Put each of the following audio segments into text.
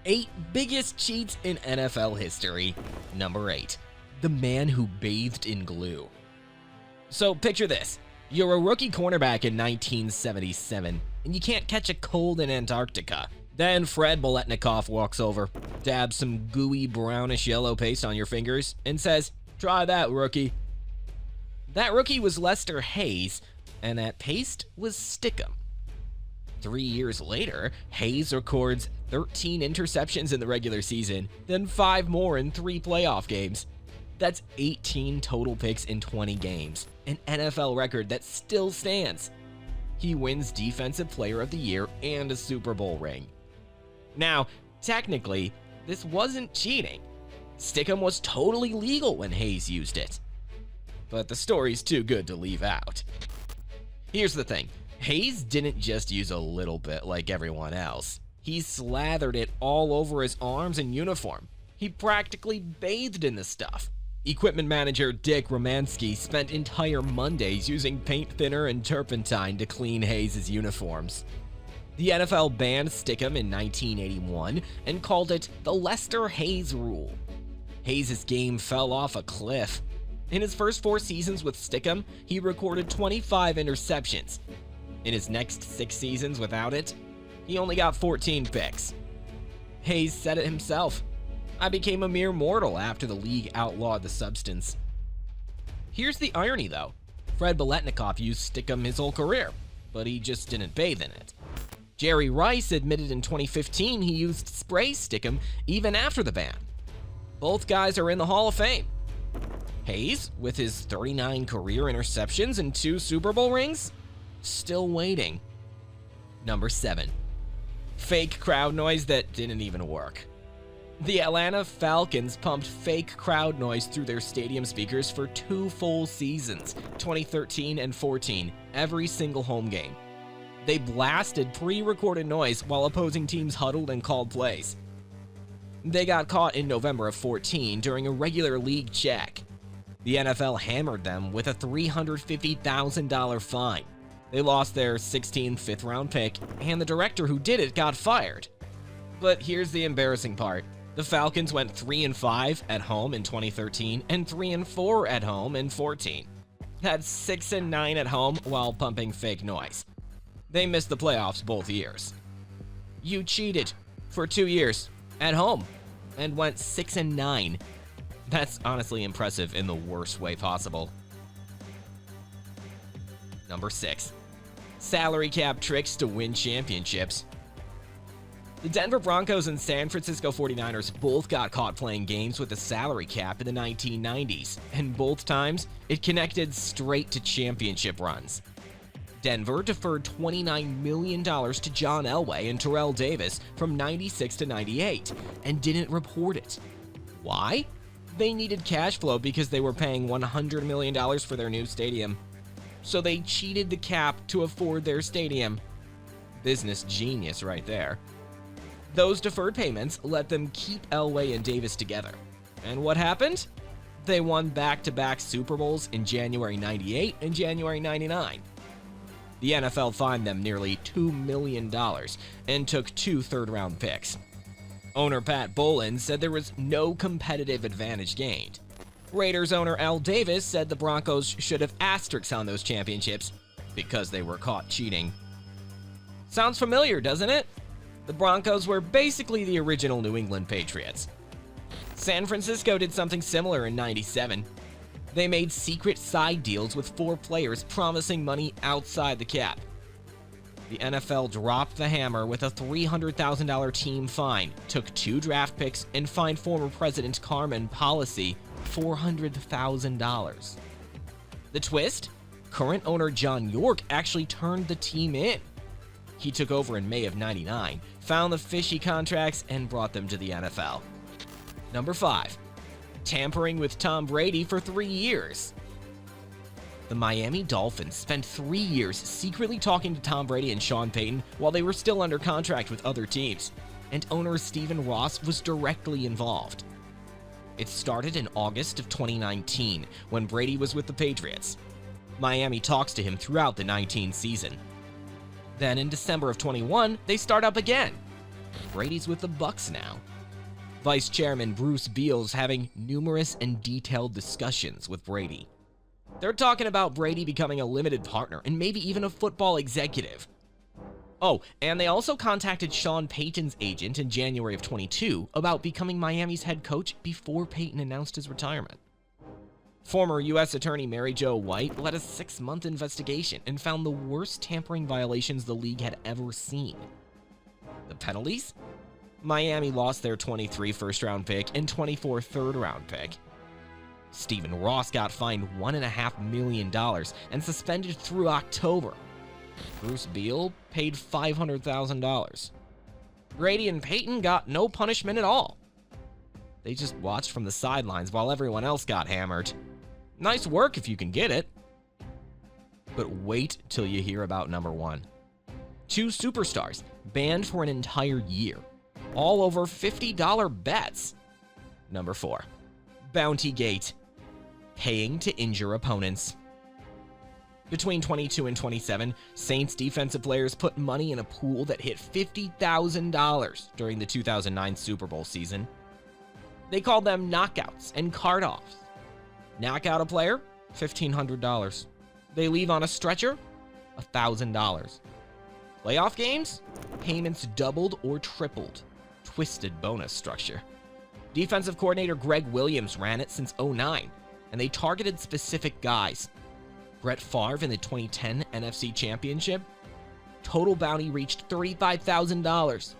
8 biggest cheats in NFL history. Number 8. The man who bathed in glue. So picture this. You're a rookie cornerback in 1977, and you can't catch a cold in Antarctica. Then Fred Biletnikoff walks over, dabs some gooey brownish yellow paste on your fingers, and says, "Try that, rookie." That rookie was Lester Hayes, and that paste was stickum. 3 years later, Hayes records 13 interceptions in the regular season, then 5 more in 3 playoff games. That's 18 total picks in 20 games, an NFL record that still stands. He wins Defensive Player of the Year and a Super Bowl ring. Now, technically, this wasn't cheating. Stickum was totally legal when Hayes used it. But the story's too good to leave out. Here's the thing. Hayes didn't just use a little bit like everyone else. He slathered it all over his arms and uniform. He practically bathed in the stuff. Equipment manager Dick Romanski spent entire Mondays using paint thinner and turpentine to clean Hayes' uniforms. The NFL banned stickum in 1981 and called it the Lester Hayes Rule. Hayes' game fell off a cliff. In his first 4 seasons with stickum, he recorded 25 interceptions. In his next 6 seasons without it, he only got 14 picks. Hayes said it himself. "I became a mere mortal after the league outlawed the substance." Here's the irony though. Fred Biletnikoff used stickum his whole career, but he just didn't bathe in it. Jerry Rice admitted in 2015 he used spray stickum even after the ban. Both guys are in the Hall of Fame. Hayes, with his 39 career interceptions and 2 Super Bowl rings, still waiting. Number 7. Fake crowd noise that didn't even work. The Atlanta Falcons pumped fake crowd noise through their stadium speakers for 2 full seasons, 2013 and 14, every single home game. They blasted pre-recorded noise while opposing teams huddled and called plays. They got caught in November of 14 during a regular league check. The NFL hammered them with a $350,000 fine. They lost their 16th fifth-round pick, and the director who did it got fired. But here's the embarrassing part. The Falcons went 3-5 at home in 2013 and 3-4 at home in 14. Had 6-9 at home while pumping fake noise. They missed the playoffs both years. You cheated for 2 years at home and went 6-9. That's honestly impressive in the worst way possible. Number 6. Salary cap tricks to win championships. The Denver Broncos and San Francisco 49ers both got caught playing games with a salary cap in the 1990s, and both times it connected straight to championship runs. Denver deferred $29 million to John Elway and Terrell Davis from 96 to 98 and didn't report it. Why? They needed cash flow because they were paying $100 million for their new stadium. So they cheated the cap to afford their stadium. Business genius right there. Those deferred payments let them keep Elway and Davis together. And what happened? They won back-to-back Super Bowls in January 98 and January 99. The NFL fined them nearly $2 million and took 2 third-round picks. Owner Pat Bowlen said there was no competitive advantage gained. Raiders owner Al Davis said the Broncos should have asterisks on those championships because they were caught cheating. Sounds familiar, doesn't it? The Broncos were basically the original New England Patriots. San Francisco did something similar in '97. They made secret side deals with 4 players promising money outside the cap. The NFL dropped the hammer with a $300,000 team fine, took 2 draft picks, and fined former President Carmen Policy $400,000. The twist? Current owner John York actually turned the team in. He took over in May of '99, found the fishy contracts, and brought them to the NFL. Number 5. Tampering with Tom Brady for 3 years. The Miami Dolphins spent 3 years secretly talking to Tom Brady and Sean Payton while they were still under contract with other teams, and owner Stephen Ross was directly involved. It started in August of 2019 when Brady was with the Patriots. Miami talks to him throughout the 19 season. Then in December of 21, they start up again. Brady's with the Bucks now. Vice Chairman Bruce Beal's having numerous and detailed discussions with Brady. They're talking about Brady becoming a limited partner and maybe even a football executive. Oh, and they also contacted Sean Payton's agent in January of 22 about becoming Miami's head coach before Payton announced his retirement. Former U.S. Attorney Mary Jo White led a 6-month investigation and found the worst tampering violations the league had ever seen. The penalties? Miami lost their 23 first-round pick and 24 third-round pick. Stephen Ross got fined $1.5 million and suspended through October. Bruce Beal paid $500,000. Brady and Payton got no punishment at all. They just watched from the sidelines while everyone else got hammered. Nice work if you can get it. But wait till you hear about number 1. 2 superstars banned for an entire year. All over $50 bets. Number 4. Bounty Gate. Paying to injure opponents. Between 22 and 27, Saints defensive players put money in a pool that hit $50,000 during the 2009 Super Bowl season. They called them knockouts and card-offs. Knock out a player, $1,500. They leave on a stretcher, $1,000. Playoff games, payments doubled or tripled. Twisted bonus structure. Defensive coordinator Greg Williams ran it since '09, and they targeted specific guys. Brett Favre in the 2010 NFC Championship. Total bounty reached $35,000.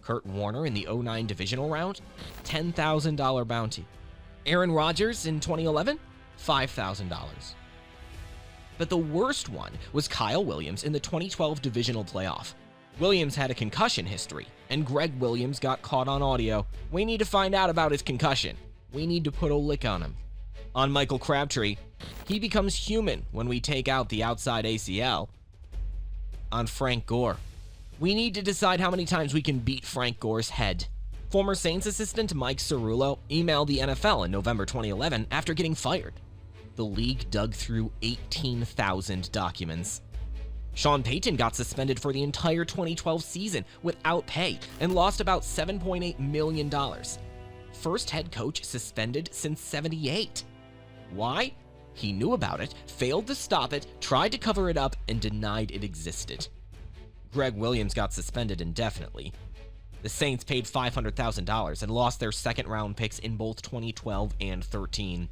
Kurt Warner in the '09 divisional round, $10,000 bounty. Aaron Rodgers in 2011, $5,000. But the worst one was Kyle Williams in the 2012 divisional playoff. Williams had a concussion history, and Greg Williams got caught on audio. We need to find out about his concussion. We need to put a lick on him. On Michael Crabtree, he becomes human when we take out the outside ACL. On Frank Gore, we need to decide how many times we can beat Frank Gore's head. Former Saints assistant Mike Cerullo emailed the NFL in November 2011 after getting fired. The league dug through 18,000 documents. Sean Payton got suspended for the entire 2012 season without pay and lost about $7.8 million. First head coach suspended since '78. Why? He knew about it, failed to stop it, tried to cover it up, and denied it existed. Greg Williams got suspended indefinitely. The Saints paid $500,000 and lost their second-round picks in both 2012 and 13.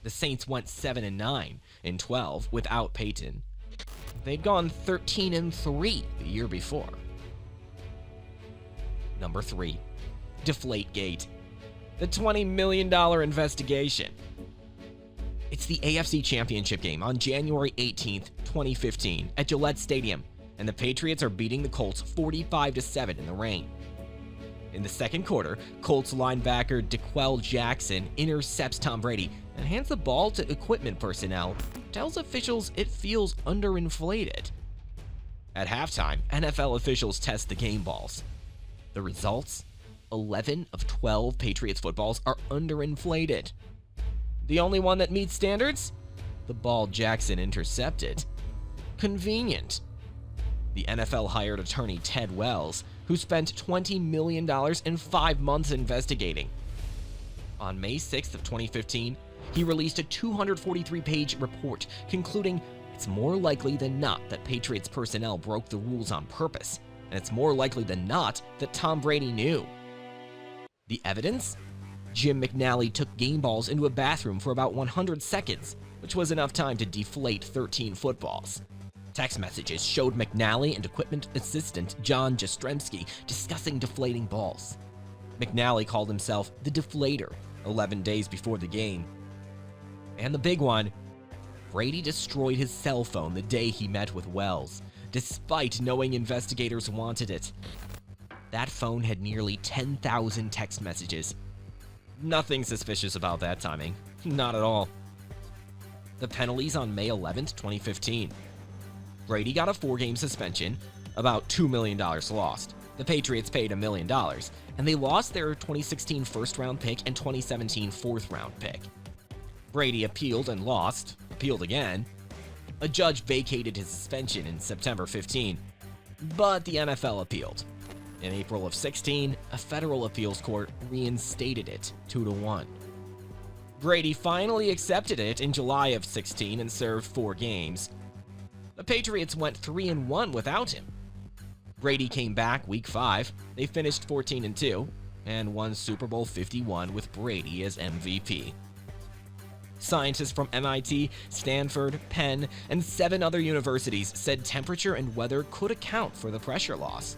The Saints went 7-9 in 12 without Payton. They'd gone 13-3 the year before. Number 3. DeflateGate. The $20 million investigation. It's the AFC Championship game on January 18th, 2015 at Gillette Stadium, and the Patriots are beating the Colts 45-7 in the rain. In the second quarter, Colts linebacker DeQuell Jackson intercepts Tom Brady and hands the ball to equipment personnel, tells officials it feels underinflated. At halftime, NFL officials test the game balls. The results? 11 of 12 Patriots footballs are underinflated. The only one that meets standards? The ball Jackson intercepted. Convenient. The NFL hired attorney Ted Wells, who spent $20 million and 5 months investigating. On May 6th of 2015, he released a 243-page report concluding it's more likely than not that Patriots personnel broke the rules on purpose, and it's more likely than not that Tom Brady knew. The evidence? Jim McNally took game balls into a bathroom for about 100 seconds, which was enough time to deflate 13 footballs. Text messages showed McNally and equipment assistant John Jastrzemski discussing deflating balls. McNally called himself the Deflator 11 days before the game. And the big one, Brady destroyed his cell phone the day he met with Wells, despite knowing investigators wanted it. That phone had nearly 10,000 text messages. Nothing suspicious about that timing. Not at all. The penalties on May 11th, 2015. Brady got a 4-game suspension, about $2 million lost. The Patriots paid $1 million, and they lost their 2016 first-round pick and 2017 fourth-round pick. Brady appealed and lost, appealed again. A judge vacated his suspension in September 15, but the NFL appealed. In April of 16, a federal appeals court reinstated it 2-1. Brady finally accepted it in July of 16 and served 4 games. The Patriots went 3-1 without him. Brady came back week 5. They finished 14-2 and won Super Bowl 51 with Brady as MVP. Scientists from MIT, Stanford, Penn, and 7 other universities said temperature and weather could account for the pressure loss.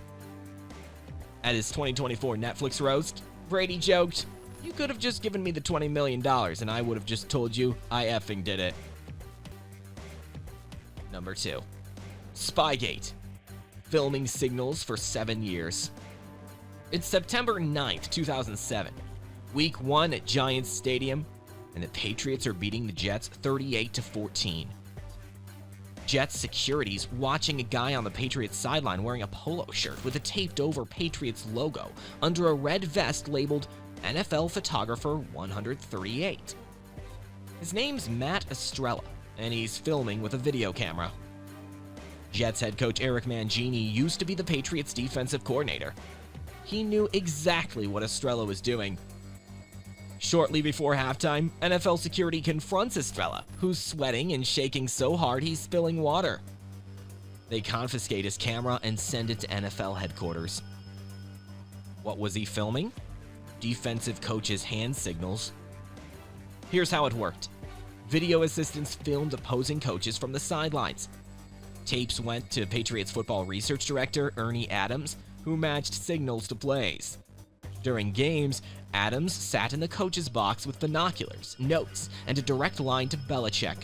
At his 2024 Netflix roast, Brady joked, "You could have just given me the $20 million and I would have just told you I effing did it." Number 2. Spygate. Filming signals for 7 years. It's September 9th, 2007. Week 1 at Giants Stadium, and the Patriots are beating the Jets 38-14. Jets security's watching a guy on the Patriots sideline wearing a polo shirt with a taped-over Patriots logo under a red vest labeled NFL Photographer 138. His name's Matt Estrella, and he's filming with a video camera. Jets head coach Eric Mangini used to be the Patriots defensive coordinator. He knew exactly what Estrella was doing. Shortly before halftime, NFL security confronts Estrella, who's sweating and shaking so hard he's spilling water. They confiscate his camera and send it to NFL headquarters. What was he filming? Defensive coach's hand signals. Here's how it worked. Video assistants filmed opposing coaches from the sidelines. Tapes went to Patriots football research director Ernie Adams, who matched signals to plays. During games, Adams sat in the coach's box with binoculars, notes, and a direct line to Belichick.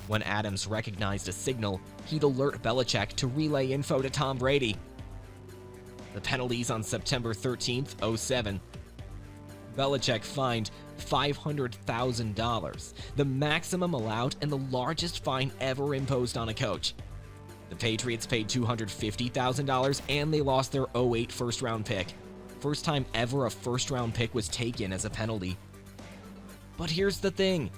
When Adams recognized a signal, he'd alert Belichick to relay info to Tom Brady. The penalties on September 13th, 07. Belichick fined $500,000, the maximum allowed and the largest fine ever imposed on a coach. The Patriots paid $250,000 and they lost their 08 first-round pick. First time ever a first-round pick was taken as a penalty. But here's the thing.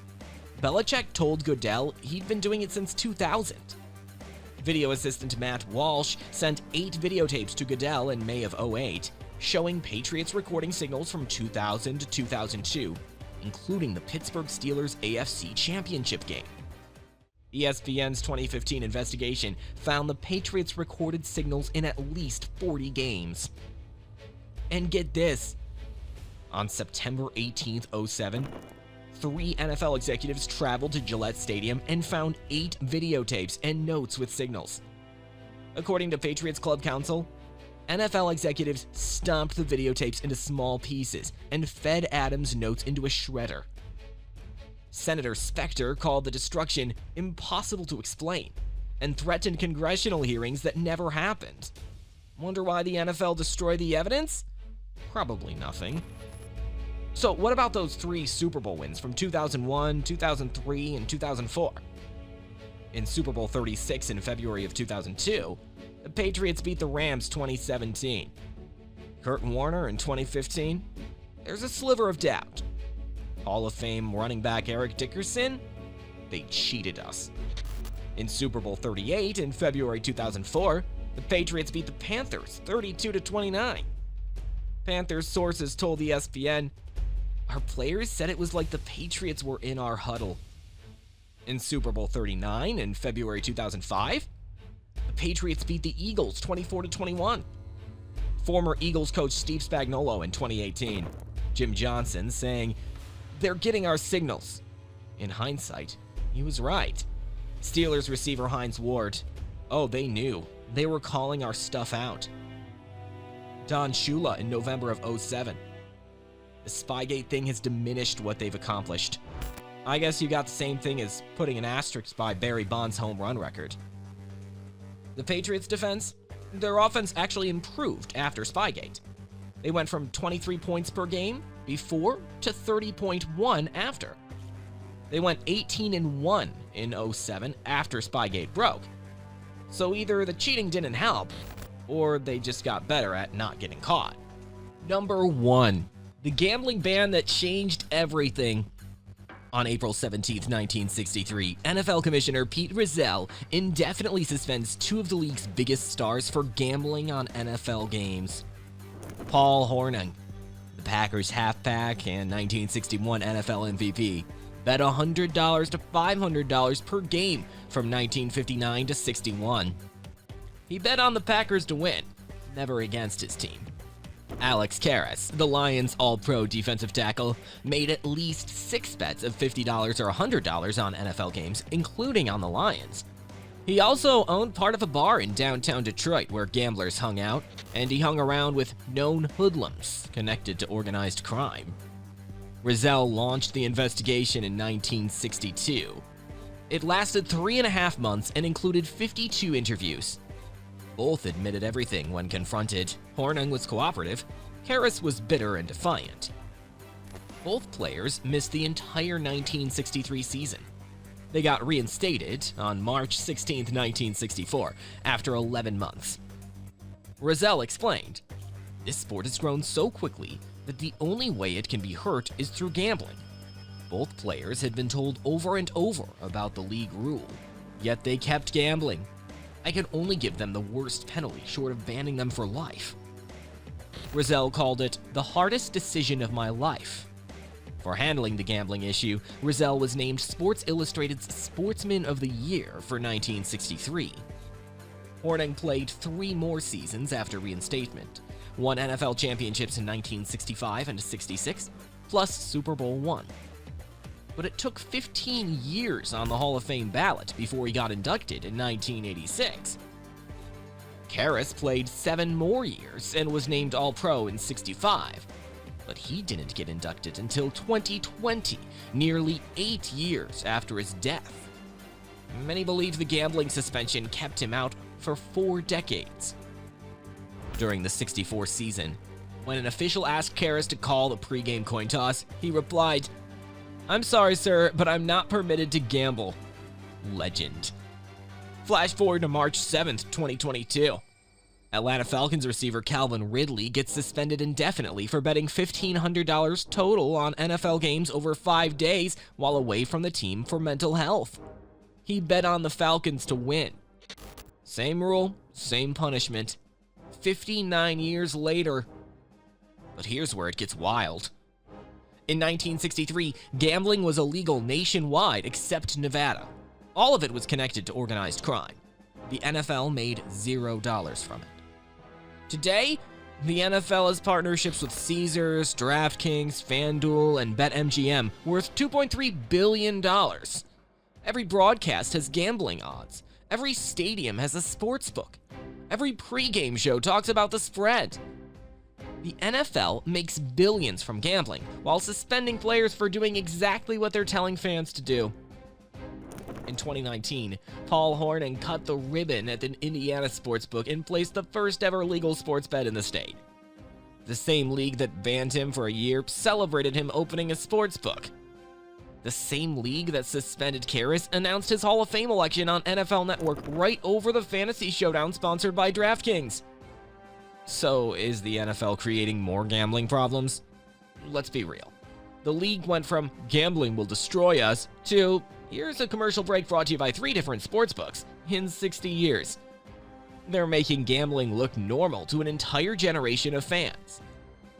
Belichick told Goodell he'd been doing it since 2000. Video assistant Matt Walsh sent 8 videotapes to Goodell in May of 08, showing Patriots recording signals from 2000 to 2002, including the Pittsburgh Steelers AFC Championship game. ESPN's 2015 investigation found the Patriots recorded signals in at least 40 games. And get this, on September 18th, 07, 3 NFL executives traveled to Gillette Stadium and found 8 videotapes and notes with signals. According to Patriots Club Counsel, NFL executives stomped the videotapes into small pieces and fed Adams' notes into a shredder. Senator Specter called the destruction impossible to explain and threatened congressional hearings that never happened. Wonder why the NFL destroyed the evidence? Probably nothing. So what about those 3 Super Bowl wins from 2001, 2003, and 2004? In Super Bowl 36 in February of 2002, the Patriots beat the Rams 2017. Kurt Warner in 2015? There's a sliver of doubt. Hall of Fame running back Eric Dickerson? They cheated us. In Super Bowl 38 in February 2004, the Patriots beat the Panthers 32-29. Panthers sources told ESPN, "Our players said it was like the Patriots were in our huddle." In Super Bowl 39 in February 2005, the Patriots beat the Eagles 24-21. Former Eagles coach Steve Spagnuolo in 2018, Jim Johnson saying, "They're getting our signals." In hindsight, he was right. Steelers receiver Hines Ward, "Oh, they knew. They were calling our stuff out." Don Shula in November of 07. The Spygate thing has diminished what they've accomplished. I guess you got the same thing as putting an asterisk by Barry Bonds' home run record. The Patriots' defense? Their offense actually improved after Spygate. They went from 23 points per game before to 30.1 after. They went 18-1 in 07 after Spygate broke. So either the cheating didn't help, or they just got better at not getting caught. Number 1. The gambling ban that changed everything. On April 17, 1963, NFL Commissioner Pete Rozelle indefinitely suspends two of the league's biggest stars for gambling on NFL games. Paul Hornung, the Packers halfback and 1961 NFL MVP, bet $100 to $500 per game from 1959 to 61. He bet on the Packers to win, never against his team. Alex Karras, the Lions All-Pro defensive tackle, made at least 6 bets of $50 or $100 on NFL games, including on the Lions. He also owned part of a bar in downtown Detroit where gamblers hung out, and he hung around with known hoodlums connected to organized crime. Rozelle launched the investigation in 1962. It lasted 3.5 months and included 52 interviews. Both admitted everything when confronted. Hornung was cooperative. Karras was bitter and defiant. Both players missed the entire 1963 season. They got reinstated on March 16, 1964, after 11 months. Rozelle explained, "This sport has grown so quickly that the only way it can be hurt is through gambling. Both players had been told over and over about the league rule, yet they kept gambling. I could only give them the worst penalty short of banning them for life." Rozelle called it the hardest decision of my life. For handling the gambling issue, Rozelle was named Sports Illustrated's Sportsman of the Year for 1963. Hornung played 3 more seasons after reinstatement, won NFL championships in 1965 and 66, plus Super Bowl I. But it took 15 years on the Hall of Fame ballot before he got inducted in 1986. Karras played 7 more years and was named All-Pro in 65, but he didn't get inducted until 2020, nearly 8 years after his death. Many believe the gambling suspension kept him out for 4 decades. During the 64 season, when an official asked Karras to call the pregame coin toss, he replied, "I'm sorry, sir, but I'm not permitted to gamble." Legend. Flash forward to March 7th, 2022. Atlanta Falcons receiver Calvin Ridley gets suspended indefinitely for betting $1,500 total on NFL games over 5 days while away from the team for mental health. He bet on the Falcons to win. Same rule, same punishment. 59 years later. But here's where it gets wild. In 1963, gambling was illegal nationwide except Nevada. All of it was connected to organized crime. The NFL made $0 from it. Today, the NFL has partnerships with Caesars, DraftKings, FanDuel, and BetMGM worth $2.3 billion. Every broadcast has gambling odds. Every stadium has a sportsbook. Every pregame show talks about the spread. The NFL makes billions from gambling while suspending players for doing exactly what they're telling fans to do. In 2019, Paul Hornung cut the ribbon at an Indiana sportsbook and placed the first ever legal sports bet in the state. The same league that banned him for a year celebrated him opening a sportsbook. The same league that suspended Karras announced his Hall of Fame election on NFL Network right over the fantasy showdown sponsored by DraftKings. So, is the NFL creating more gambling problems? Let's be real. The league went from "gambling will destroy us" to "here's a commercial break brought to you by 3 different sportsbooks" in 60 years. They're making gambling look normal to an entire generation of fans.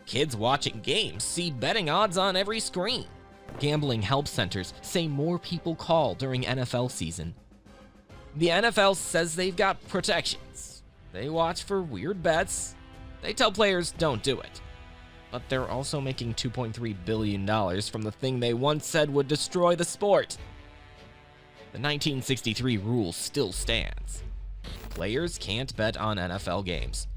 Kids watching games see betting odds on every screen. Gambling help centers say more people call during NFL season. The NFL says they've got protections. They watch for weird bets. They tell players don't do it. But they're also making $2.3 billion from the thing they once said would destroy the sport. The 1963 rule still stands. Players can't bet on NFL games.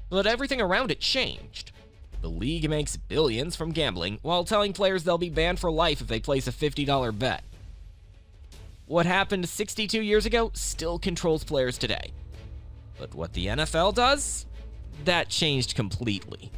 But everything around it changed. The league makes billions from gambling while telling players they'll be banned for life if they place a $50 bet. What happened 62 years ago still controls players today. But what the NFL does? That changed completely.